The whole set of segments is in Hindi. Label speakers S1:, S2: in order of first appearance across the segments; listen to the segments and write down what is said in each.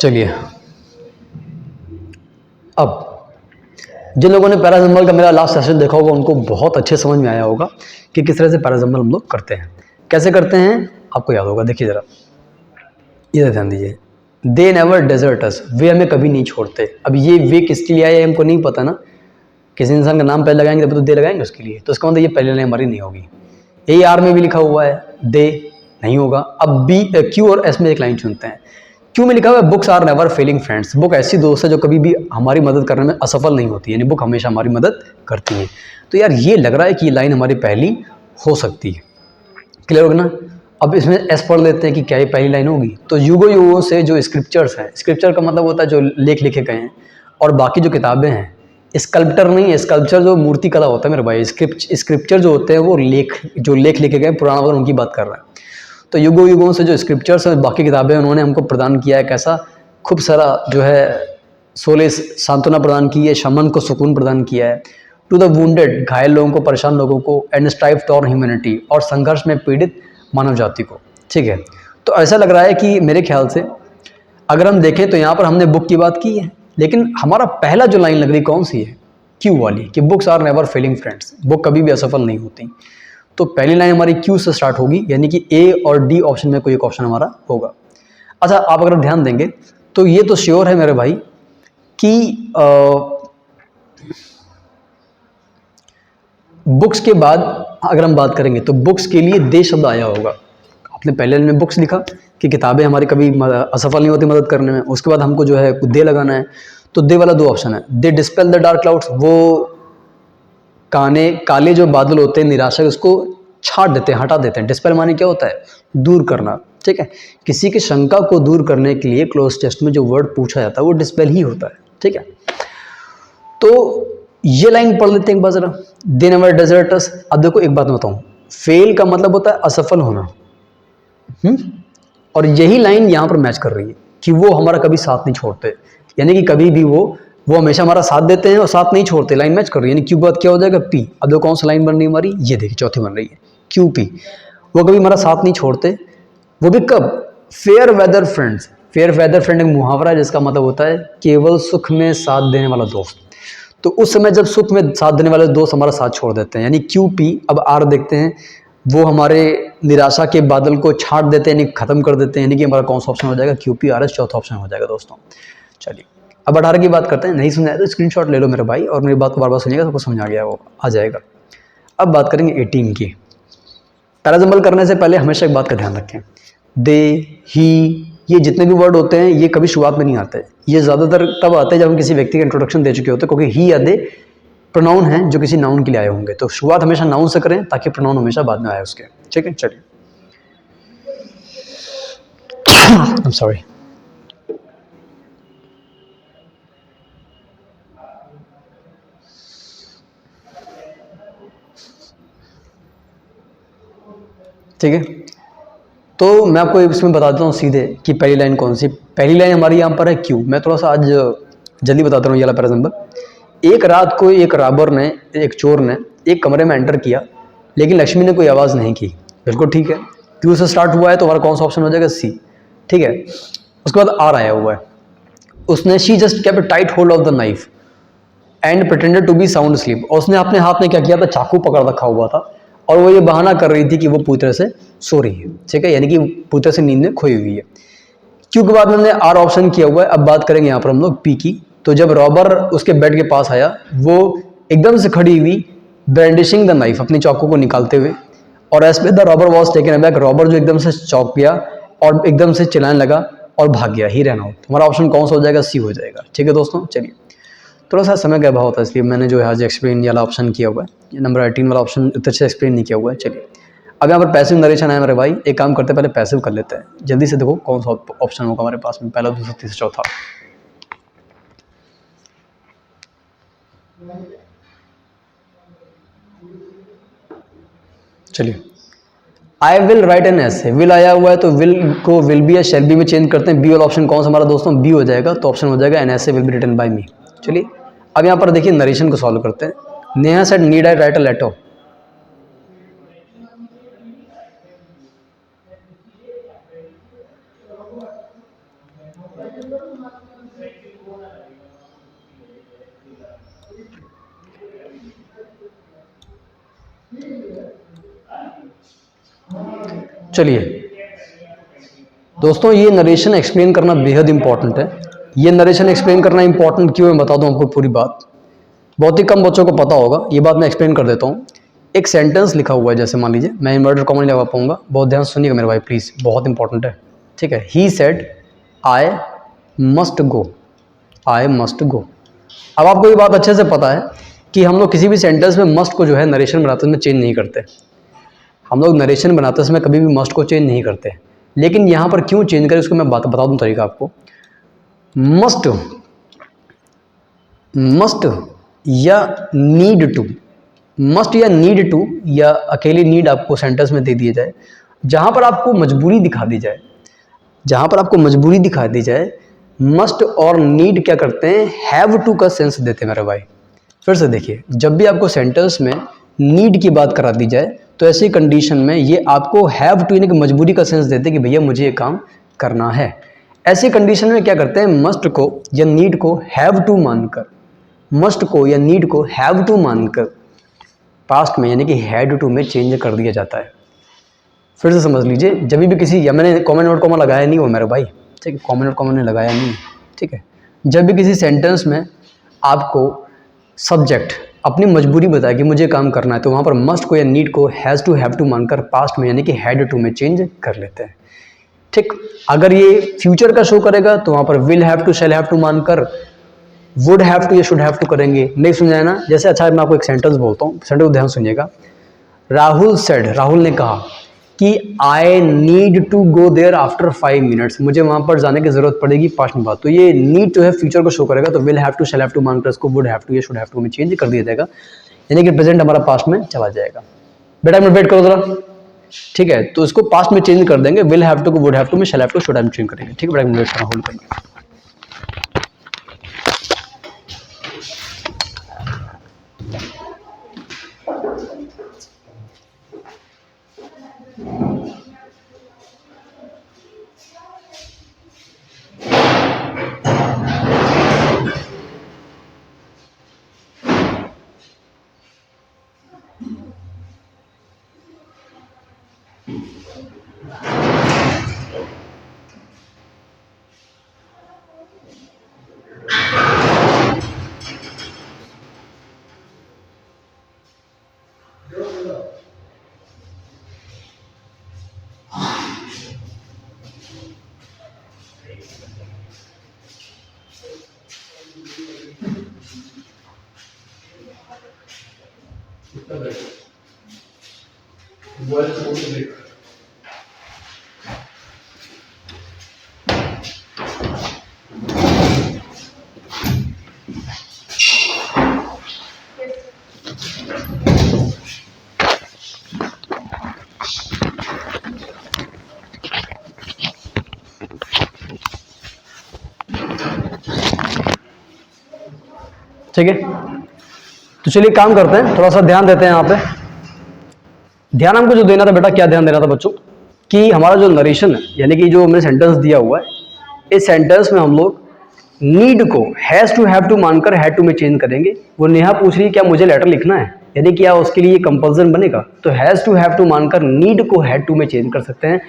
S1: चलिए, अब जिन लोगों ने पैराजम्बल का मेरा लास्ट सेशन देखा होगा उनको बहुत अच्छे समझ में आया होगा कि किस तरह से पैराजम्बल हम लोग करते हैं, कैसे करते हैं आपको याद होगा। देखिए ज़रा, इधर ध्यान दीजिए। दे नेवर डेजर्ट अस, वे हमें कभी नहीं छोड़ते। अब ये वे किसके लिए आया है हमको नहीं पता ना, किसी इंसान का नाम पहले लगाएंगे तब तो दे लगाएंगे उसके लिए, तो इसका मतलब ये पहले लाइन हमारी नहीं होगी। यही आर में भी लिखा हुआ है, दे नहीं होगा। अब बी, क्यू और एस में एक लाइन चुनते हैं। क्यू में लिखा हुआ है books are never failing friends, book ऐसी दोस्त है जो कभी भी हमारी मदद करने में असफल नहीं होती, यानी बुक हमेशा हमारी मदद करती है। तो यार ये लग रहा है कि ये लाइन हमारी पहली हो सकती है। क्लियर होगा ना। अब इसमें एस पढ़ लेते हैं कि क्या ये पहली लाइन होगी। तो युगो युगों से जो स्क्रिप्चर्स हैं, स्क्रिप्चर का मतलब होता है जो लेख लिखे गए हैं, और बाकी जो किताबें हैं, स्कल्प्टर नहीं है, स्कल्पचर जो मूर्ति कला होता है मेरे भाई, स्क्रिप्चर जो होते हैं वो जो लेख लिखे गए पुराना वगैरह उनकी बात कर रहा है। तो युगों युगों से जो स्क्रिप्चर्स हैं, बाकी किताबें उन्होंने हमको प्रदान किया है, कैसा खूब सारा जो है सोले सांत्वना प्रदान की है, शमन को सुकून प्रदान किया है, टू द वुंडेड घायल लोगों को, परेशान लोगों को, एंड स्ट्राइव टॉर ह्यूमैनिटी और संघर्ष में पीड़ित मानव जाति को। ठीक है, तो ऐसा लग रहा है कि मेरे ख्याल से अगर हम देखें तो यहाँ पर हमने बुक की बात की है, लेकिन हमारा पहला जो लाइन लग रही कौन सी है, क्यू वाली, कि books are never failing friends, book कभी भी असफल नहीं होती। तो पहली लाइन हमारी क्यू से स्टार्ट होगी, यानी कि ए और डी ऑप्शन में कोई एक ऑप्शन हमारा होगा। अच्छा, आप अगर ध्यान देंगे तो ये तो श्योर है मेरे भाई कि बुक्स के बाद अगर हम बात करेंगे तो बुक्स के लिए दे शब्द आया होगा। आपने पहले में बुक्स लिखा कि किताबें हमारी कभी असफल नहीं होती मदद करने में, उसके बाद हमको जो है दे लगाना है, तो दे वाला दो ऑप्शन है। दे डिस्पेल द डार्क क्लाउड्स, वो काले जो बादल होते हैं निराशा, उसको छाट देते हैं, हटा देते हैं। डिस्पेल माने क्या होता है, दूर करना। ठीक है, किसी की शंका को दूर करने के लिए क्लोज टेस्ट में जो वर्ड पूछा जाता है वो डिस्पेल ही होता है। ठीक है, तो ये लाइन पढ़ लेते हैं एक बार जरा, दे नेवर डेजर्ट अस। अब देखो एक बात बताऊं, फेल का मतलब होता है असफल होना। और यही लाइन यहां पर मैच कर रही है कि वो हमारा कभी साथ नहीं छोड़ते, यानी कि कभी भी वो हमेशा हमारा साथ देते हैं और साथ नहीं छोड़ते। लाइन मैच कर रही है, यानी क्यू बात क्या हो जाएगा, पी। अब देखो कौन सी लाइन बन रही है हमारी, ये देखिए चौथी बन रही है, क्यू पी। वो कभी हमारा साथ नहीं छोड़ते, वो भी कब, fair weather friends. Fair weather friend एक मुहावरा है जिसका मतलब होता है केवल सुख में साथ देने वाला दोस्त। तो उस समय जब सुख में साथ देने वाले दोस्त हमारा साथ छोड़ देते हैं, यानी क्यू पी। अब आर देखते हैं, वो हमारे निराशा के बादल को छाट देते हैं, यानी खत्म कर देते हैं, यानी कि हमारा कौन सा ऑप्शन हो जाएगा, क्यू पी आर एस चौथा ऑप्शन हो जाएगा दोस्तों। चलिए, अब 18 की बात करते हैं। नहीं समझ आया तो स्क्रीनशॉट ले लो मेरे भाई, और मेरी बात को बार बार सुनिएगा, सबको समझ आ गया वो आ जाएगा। अब बात करेंगे 18 की। पैराजम्बल करने से पहले हमेशा एक बात का ध्यान रखें, दे, ही, ये जितने भी वर्ड होते हैं ये कभी शुरुआत में नहीं आते, ये ज़्यादातर तब आते हैं जब हम किसी व्यक्ति का इंट्रोडक्शन दे चुके होते हैं, क्योंकि ही या दे प्रोनाउन हैं जो किसी नाउन के लिए आए होंगे। तो शुरुआत हमेशा नाउन से करें ताकि प्रोनाउन हमेशा बाद में आए उसके। ठीक है, चलिए। I am sorry. ठीक है, तो मैं आपको इसमें बता देता हूँ सीधे कि पहली लाइन कौन सी। पहली लाइन हमारी यहाँ पर है क्यू। मैं थोड़ा सा आज जल्दी बताता हूँ ये वाला पैराजम्बल। एक रात को एक चोर ने एक कमरे में एंटर किया, लेकिन लक्ष्मी ने कोई आवाज़ नहीं की। बिल्कुल ठीक है, क्यू से स्टार्ट हुआ है तो हमारा कौन सा ऑप्शन हो जाएगा, सी। ठीक है, उसके बाद आर आया हुआ है। उसने she just kept tight hold of the knife and pretended to be sound sleep. और उसने अपने हाथ में क्या किया था, चाकू पकड़ रखा हुआ था, और वो ये बहाना कर रही थी कि वो पूरी तरह से सो रही है। ठीक है, यानी कि पूरी तरह से नींद में खोई हुई है। क्यू के बाद हमने आर ऑप्शन किया हुआ है। अब बात करेंगे यहाँ पर हम लोग पी की। तो जब रॉबर उसके बेड के पास आया, वो एकदम से खड़ी हुई, ब्रांडिशिंग द नाइफ, अपनी चाकू को निकालते हुए, और एज पे the robber was taken aback, robber जो एकदम से चौंक गया और एकदम से चिल्लाने लगा और भाग गया, ही रन आउट। हमारा ऑप्शन कौन सा हो जाएगा, सी हो जाएगा। ठीक है दोस्तों, चलिए। थोड़ा सा समय का अभाव होता है, इसलिए मैंने जो है आज एक्सप्लेन वाला ऑप्शन किया हुआ है, ये नंबर 18 वाला ऑप्शन उतना अच्छे एक्सप्लेन नहीं किया हुआ है। चलिए, अब यहाँ पर पैसिव नरेशन है मेरे भाई, एक काम करते हैं पहले पैसिव कर लेते हैं जल्दी से। देखो कौन सा ऑप्शन होगा हमारे पास में, पहला, दूसरा, तीसरा, चौथा। चलिए, आई विल राइट एन ऐसे, विल आया हुआ है तो विल को विल बी या शैल बी में चेंज करते हैं। बी वाला ऑप्शन कौन सा हमारा दोस्तों, बी हो जाएगा। तो ऑप्शन हो जाएगा एन ऐसे विल बी रिटन बाय मी। चलिए, अब यहाँ पर देखिए नरेशन को सॉल्व करते हैं। Neha said need I write a letter. चलिए दोस्तों, ये नरेशन एक्सप्लेन करना बेहद इंपॉर्टेंट है। ये नरेशन एक्सप्लेन करना इंपॉर्टेंट क्यों है, बता दूं आपको पूरी बात। बहुत ही कम बच्चों को पता होगा, ये बात मैं एक्सप्लेन कर देता हूँ। एक सेंटेंस लिखा हुआ है, जैसे मान लीजिए, मैं इन्वर्टेड कॉमा नहीं लगा पाऊंगा, बहुत ध्यान सुनिएगा मेरे भाई प्लीज़, बहुत इंपॉर्टेंट है, ठीक है। He said I must go, I must go. अब आपको ये बात अच्छे से पता है कि हम लोग किसी भी सेंटेंस में मस्ट को जो है नरेशन बनाते समय चेंज नहीं करते। हम लोग नरेशन बनाते समय कभी भी मस्ट को चेंज नहीं करते। लेकिन यहाँ पर क्यों चेंज करें, उसको मैं बात बता दूँ तरीका आपको। मस्ट, मस्ट या नीड टू, मस्ट या नीड टू या अकेली नीड आपको सेंटेंस में दे दिए जाए, जहाँ पर आपको मजबूरी दिखा दी जाए, जहाँ पर आपको मजबूरी दिखा दी जाए, मस्ट और नीड क्या करते हैं, हैव टू का सेंस देते हैं मेरे भाई। फिर से देखिए, जब भी आपको सेंटेंस में नीड की बात करा दी जाए, तो ऐसी कंडीशन में ये आपको हैव टू यानी कि मजबूरी का सेंस देते हैं कि भैया मुझे ये काम करना है। ऐसी कंडीशन में क्या करते हैं, मस्ट को या नीड को हैव टू मानकर, मस्ट को या नीड को हैव टू मानकर पास्ट में यानी कि हैड टू में चेंज कर दिया जाता है। फिर से समझ लीजिए, जब भी किसी, या मैंने कॉमन वर्ड कॉमा लगाया नहीं हो मेरे भाई, ठीक है, कॉमन वर्ड कॉमा ने लगाया नहीं, ठीक है। जब भी किसी सेंटेंस में आपको सब्जेक्ट अपनी मजबूरी बताए कि मुझे काम करना है, तो वहाँ पर मस्ट को या नीड को हैज़ टू हैव टू मानकर पास्ट में यानी कि हैड टू में चेंज कर लेते हैं, ठीक। अगर ये फ्यूचर का शो करेगा तो वहाँ पर will have to, shall have to मानकर वुड हैव टू या शुड हैव टू करेंगे। नहीं सुना है ना, जैसे अच्छा मैं आपको एक सेंटेंस बोलता हूँ, सेंटेंस को ध्यान सुनिएगा। राहुल सेड, राहुल ने कहा कि I need to go there after 5 minutes, मुझे वहाँ पर जाने की जरूरत पड़ेगी 5 मिनट बाद। तो ये नीड जो है फ्यूचर को शो करेगा, तो will have to, shall have to मानकर इसको वुड हैव टू या शुड हैव टू में चेंज कर दिया जाएगा, यानी कि प्रेजेंट हमारा पास्ट में चला जाएगा। बेटा मैं वेट करो जरा, ठीक है। तो इसको पास्ट में चेंज कर देंगे, विल हैव टू को वुड हैव टू में, shall have to should have to change करेंगे, ठीक है। बेटा मैं वेट करना, होल्ड करेंगे। ठीक है, तो चलिए काम करते हैं, थोड़ा सा ध्यान देते हैं यहाँ पे। ध्यान हमको जो देना था बेटा, क्या ध्यान देना था बच्चों, कि हमारा जो नरेशन है यानी कि जो हमने सेंटेंस दिया हुआ है, इस सेंटेंस में हम लोग नीड को हैज टू हैव टू मानकर हैड टू में चेंज करेंगे। वो नेहा पूछ रही है क्या मुझे लेटर लिखना है, यानी क्या उसके लिए कंपल्सन बनेगा, तो हैज टू हैव टू मानकर नीड को हैड टू में चेंज कर सकते हैं,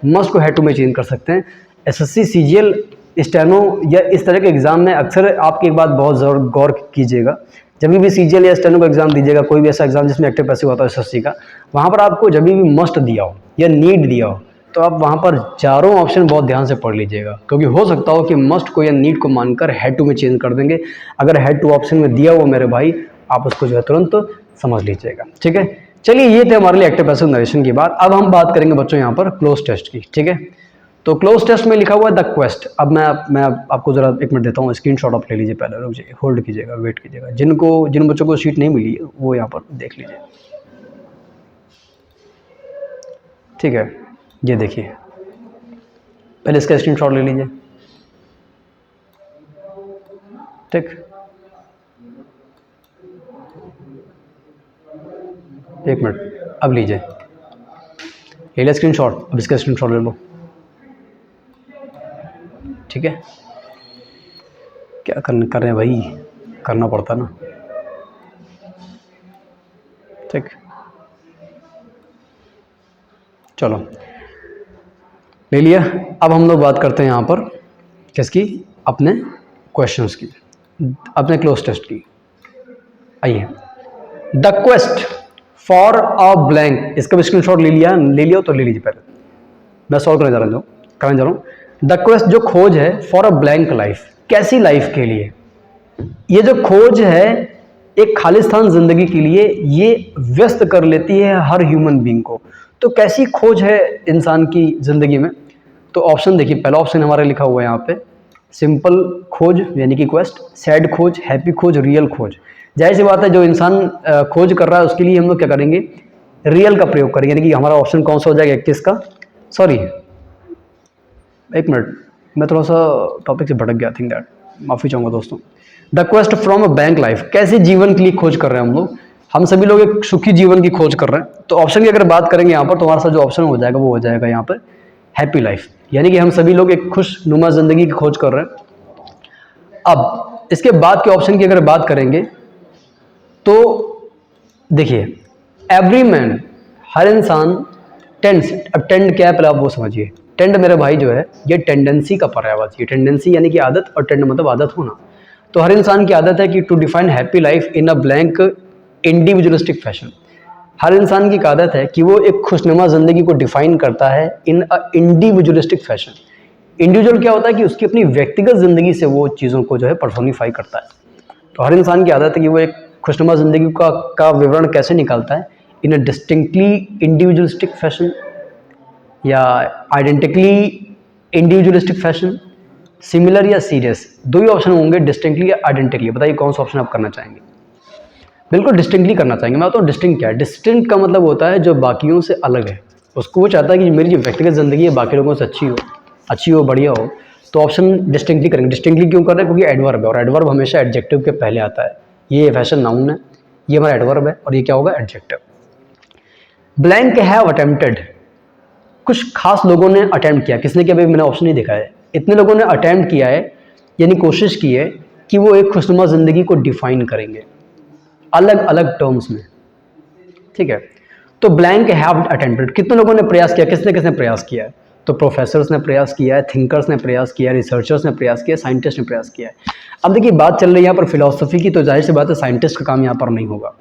S1: मस्ट को हैड टू में चेंज कर सकते हैं। एसएससी सीजीएल स्टेनो या इस तरह के एग्जाम में अक्सर आपकी एक बात बहुत गौर कीजिएगा, जब भी सीजीएल या स्टेनो का एग्जाम दीजिएगा, कोई भी ऐसा एग्जाम जिसमें एक्टिव पैसिव होता है एसएससी का, वहाँ पर आपको जब भी मस्ट दिया हो या नीड दिया हो, तो आप वहाँ पर चारों ऑप्शन बहुत ध्यान से पढ़ लीजिएगा, क्योंकि हो सकता हो कि मस्ट को या नीड को मानकर हैड टू में चेंज कर देंगे। अगर हैड टू ऑप्शन में दिया हुआ मेरे भाई, आप उसको जो है तुरंत समझ लीजिएगा, ठीक है। चलिए, ये थे हमारे लिए एक्टिव पैसिव नरेशन की बात। अब हम बात करेंगे बच्चों यहाँ पर क्लोज टेस्ट की, ठीक है। तो क्लोज टेस्ट में लिखा हुआ है द क्वेस्ट। अब मैं आपको जरा 1 मिनट देता हूँ, स्क्रीनशॉट आप ले लीजिए, पहले रुक जाइए, होल्ड कीजिएगा, वेट कीजिएगा। जिन बच्चों को शीट नहीं मिली है वो यहाँ पर देख लीजिए, ठीक है। ये देखिए, पहले इसका स्क्रीनशॉट ले लीजिए, ठीक। 1 मिनट, अब लीजिए, ले लिया स्क्रीनशॉट, अब इसका स्क्रीनशॉट ले लो, ठीक है। क्या कर रहे हैं भाई, करना पड़ता ना। ठीक, चलो ले लिया। अब हम लोग बात करते हैं यहाँ पर किसकी, अपने क्वेश्चंस की, अपने क्लोज टेस्ट की। आइए, the quest for a blank, इसका भी स्क्रीनशॉट ले लिया तो ले लीजिए। पहले मैं सॉल्व करने जा रहा हूँ। द क्वेस्ट जो खोज है, फॉर अ ब्लैंक लाइफ, कैसी लाइफ के लिए। ये जो खोज है एक खालिस्तान जिंदगी के लिए, ये व्यस्त कर लेती है हर ह्यूमन बीइंग को। तो कैसी खोज है इंसान की जिंदगी में, तो ऑप्शन देखिए, पहला ऑप्शन हमारा लिखा हुआ है यहाँ पे, सिंपल खोज यानी कि क्वेस्ट, सैड खोज, हैप्पी खोज, रियल खोज। जाहिर सी बात है जो इंसान खोज कर रहा है उसके लिए हम लोग क्या करेंगे, रियल का प्रयोग करेंगे, यानी कि हमारा ऑप्शन कौन सा हो जाएगा, 21 का। सॉरी, एक मिनट, मैं थोड़ा सा टॉपिक से भटक गया, थिंक दैट, माफ़ी चाहूँगा दोस्तों। The quest from a bank life, कैसे जीवन के लिए खोज कर रहे हैं हम लोग। हम सभी लोग एक सुखी जीवन की खोज कर रहे हैं। तो ऑप्शन की अगर बात करेंगे यहाँ पर, तो हमारा सा जो ऑप्शन हो जाएगा वो हो जाएगा यहाँ पर हैप्पी लाइफ, यानी कि हम सभी लोग एक खुशनुमा जिंदगी की खोज कर रहे हैं। अब इसके बाद के ऑप्शन की अगर बात करेंगे तो देखिए, एवरी मैन, हर इंसान, टेंड्स, अब टेंड क्या है पहले आप वो समझिए। टेंड मेरे भाई जो है ये टेंडेंसी का पर्यायवाची है, टेंडेंसी यानी कि आदत, और टेंड मतलब आदत होना। तो हर इंसान की आदत है कि to define happy life in a blank individualistic fashion. हर इंसान की आदत है कि वो एक खुशनुमा जिंदगी को डिफाइन करता है इन अ इंडिविजुअलिस्टिक फैशन। इंडिविजुअल क्या होता है कि उसकी अपनी व्यक्तिगत जिंदगी से वो चीज़ों को जो है पर्सोनिफाई करता है। तो हर इंसान की आदत है कि वो एक खुशनुमा जिंदगी का विवरण कैसे निकालता है, इन अ डिस्टिंक्टली इंडिविजुअलिस्टिक फैशन या आइडेंटिकली इंडिविजुअलिस्टिक फैशन, सिमिलर या सीरियस। दो ही ऑप्शन होंगे, डिस्टिंक्टली या आइडेंटिकली। बताइए कौन सा ऑप्शन आप करना चाहेंगे। बिल्कुल डिस्टिंक्टली करना चाहेंगे। मैं बताऊँ डिस्टिंक्ट क्या है। डिस्टिंक्ट का मतलब होता है जो बाकियों से अलग है, उसको वो चाहता है कि मेरी जो व्यक्तिगत ज़िंदगी है बाकी लोगों से अच्छी हो, बढ़िया हो। तो ऑप्शन डिस्टिंक्टली करेंगे। डिस्टिंक्टली क्यों कर रहे हैं, क्योंकि एडवर्ब है, और एडवर्ब हमेशा एडजेक्टिव के पहले आता है। ये फैशन नाउन है, ये हमारा एडवर्ब है, और ये क्या होगा, एडजेक्टिव। ब्लैंक हैव अटेम्प्टेड, कुछ खास लोगों ने अटेम्प्ट किया। किसने किया भाई, मैंने ऑप्शन नहीं देखा है। इतने लोगों ने अटेम्प्ट किया है, यानी कोशिश की है कि वो एक खुशनुमा जिंदगी को डिफाइन करेंगे अलग अलग टर्म्स में। ठीक है, तो ब्लैंक हैव अटेम्प्टेड, कितने लोगों ने प्रयास किया, किसने किसने प्रयास किया है। तो प्रोफेसर्स ने प्रयास किया है, थिंकर्स ने प्रयास किया है, रिसर्चर्स ने प्रयास किया, साइंटिस्ट ने प्रयास किया है। अब देखिए बात चल रही है यहाँ पर फिलॉसफी की, तो जाहिर सी बात है साइंटिस्ट का काम यहाँ पर नहीं होगा,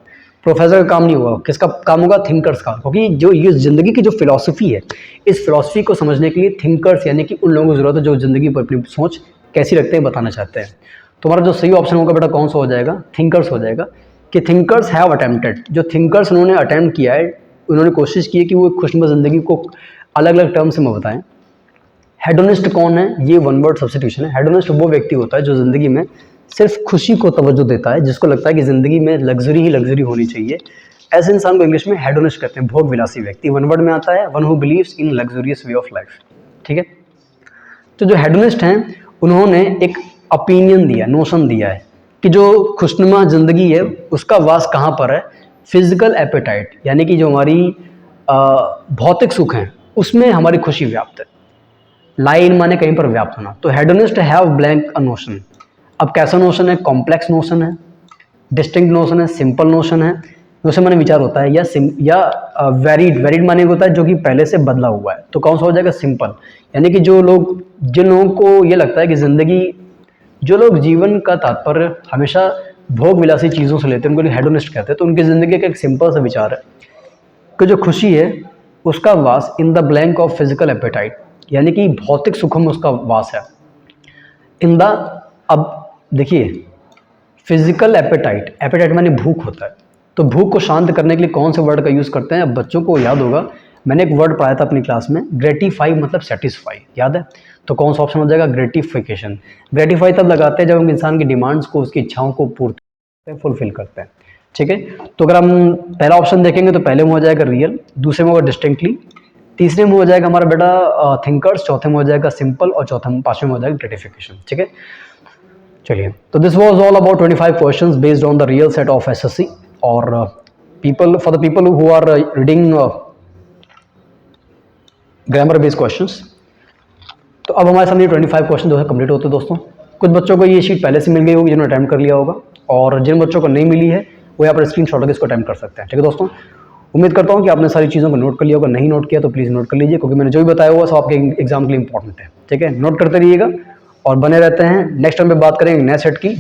S1: प्रोफेसर का काम नहीं होगा, किसका काम होगा, थिंकर्स का। क्योंकि जो ये ज़िंदगी की जो फिलॉसफी है, इस फिलॉसफी को समझने के लिए थिंकर्स यानी कि उन लोगों की ज़रूरत है जो ज़िंदगी पर अपनी सोच कैसी रखते हैं बताना चाहते हैं। तो हमारा जो सही ऑप्शन होगा बेटा कौन सा हो जाएगा, थिंकर्स हो जाएगा। कि थिंकर्स हैव अटेम्प्टेड, जो थिंकर्स उन्होंने अटेम्प्ट किया है, उन्होंने कोशिश की है कि वो खुशनुमा ज़िंदगी को अलग अलग टर्म्स में बताएं। हेडोनिस्ट कौन है, ये वन वर्ड सब्स्टिट्यूशन है। हेडोनिस्ट वो व्यक्ति होता है जो ज़िंदगी में सिर्फ खुशी को तवज्जो देता है, जिसको लगता है कि ज़िंदगी में लग्जरी ही लग्जरी होनी चाहिए। ऐसे इंसान को इंग्लिश में हेडोनिस्ट कहते हैं, भोग विलासी व्यक्ति। वन वर्ड में आता है, one who believes in luxurious way of life. ठीक है, तो जो हेडोनिस्ट हैं उन्होंने एक ओपिनियन दिया, नोशन दिया है कि जो खुशनुमा ज़िंदगी है उसका वास कहाँ पर है, फिजिकल एपेटाइट, यानी कि जो हमारी भौतिक सुख हैं उसमें हमारी खुशी व्याप्त है। लाइन माने कहीं पर व्याप्त होना। तो hedonist have blank a notion. अब कैसा नोशन है, कॉम्प्लेक्स नोशन है, डिस्टिंक्ट नोशन है, सिंपल नोशन है। नोशन माने विचार होता है, या वेरिड माने होता है जो कि पहले से बदला हुआ है। तो कौन सा हो जाएगा, सिंपल। यानी कि जिन लोगों को ये लगता है कि ज़िंदगी, जो लोग जीवन का तात्पर्य हमेशा भोग विलासी चीज़ों से लेते हैं उनको हेडोनिस्ट कहते हैं। तो उनकी ज़िंदगी का एक सिंपल सा विचार है कि जो खुशी है उसका was in the blank of physical appetite, यानी कि भौतिक सुखों में उसका वास है। इन द, अब देखिए फिजिकल एपेटाइट, एपेटाइट माने भूख होता है। तो भूख को शांत करने के लिए कौन से वर्ड का यूज़ करते हैं, अब बच्चों को याद होगा, मैंने एक वर्ड पढ़ाया था अपनी क्लास में, ग्रेटिफाई मतलब सेटिस्फाई, याद है। तो कौन सा ऑप्शन हो जाएगा, ग्रेटिफिकेशन। ग्रेटिफाई तब लगाते हैं जब हम इंसान की डिमांड्स को, उसकी इच्छाओं को पूर्ति फुलफिल करते हैं। ठीक है, तो अगर हम पहला ऑप्शन देखेंगे तो पहले में हो जाएगा रियल, दूसरे में होगा डिस्टिंक्टली, तीसरे में हो जाएगा हमारा बेटा थिंकर्स, चौथे में हो जाएगा सिंपल, और पांचवें में हो जाएगा ग्रेटिफिकेशन। ठीक है, चलिए, तो this was all about 25 questions based on the real set of SSC, और for the people who are reading grammar based questions. तो अब हमारे सामने 25 क्वेश्चन जो है कंप्लीट होते हैं दोस्तों। कुछ बच्चों को ये शीट पहले से मिल गई होगी जिन्होंने अटैम्प्ट कर लिया होगा, और जिन बच्चों को नहीं मिली है वो यहाँ पर स्क्रीनशॉट लेकर इसको अटैम्प्ट कर सकते हैं। ठीक है दोस्तों, उम्मीद करता हूँ कि आपने सारी चीज़ों को नोट कर लिया होगा। नहीं नोट किया तो प्लीज़ नोट कर लीजिए, क्योंकि मैंने जो भी बताया हुआ सब आपके एग्जाम के लिए इंपॉर्टेंट है। ठीक है, नोट करते रहिएगा और बने रहते हैं। नेक्स्ट टाइम पे बात करेंगे नए सेट की।